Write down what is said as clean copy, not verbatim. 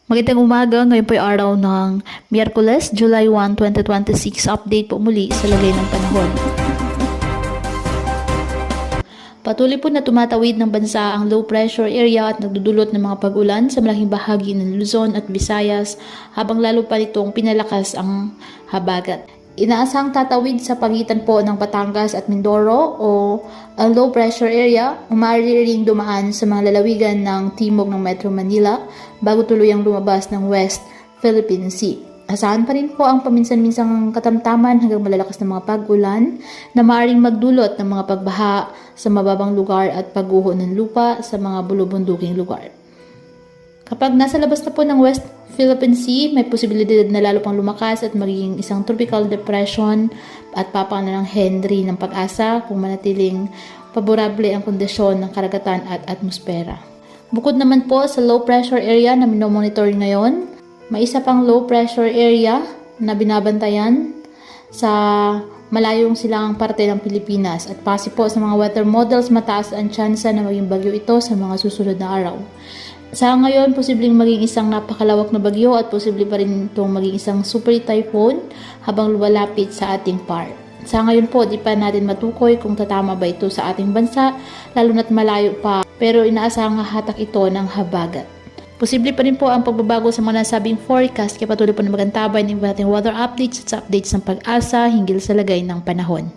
Magandang umaga, ngayon po ay araw ng Miyerkules, July 1, 2026. Update po muli sa lagay ng panahon. Patuloy po na tumatawid ng bansa ang low pressure area at nagdudulot ng mga pag-ulan sa malaking bahagi ng Luzon at Visayas habang lalo pa nitong pinalakas ang habagat. Inaasahang tatawid sa pagitan po ng Batangas at Mindoro o ang low pressure area, maaari ring dumaan sa mga lalawigan ng timog ng Metro Manila bago tuluyang lumabas ng West Philippine Sea. Asahan pa rin po ang paminsan-minsang katamtaman hanggang malalakas na mga pag-ulan na maaaring magdulot ng mga pagbaha sa mababang lugar at pagguho ng lupa sa mga bulubunduking lugar. Kapag nasa labas na po ng West Philippine Sea, may posibilidad na lalo pang lumakas at magiging isang tropical depression at papangala ng Henry ng Pag-asa kung manatiling paborable ang kondisyon ng karagatan at atmosfera. Bukod naman po sa low pressure area na minomonitor ngayon, may isa pang low pressure area na binabantayan sa malayong silangang parte ng Pilipinas at base po sa mga weather models, mataas ang tsansa na maging bagyo ito sa mga susunod na araw. Sa ngayon, posibleng maging isang napakalawak na bagyo at posible pa rin itong maging isang super typhoon habang lumalapit sa ating part. Sa ngayon po, di pa natin matukoy kung tatama ba ito sa ating bansa, lalo na't malayo pa, pero inaasahang hahatak ito ng habagat. Posible pa rin po ang pagbabago sa mga nasabing forecast, kaya patuloy po na magantabay ng ating weather updates at updates ng Pag-asa hinggil sa lagay ng panahon.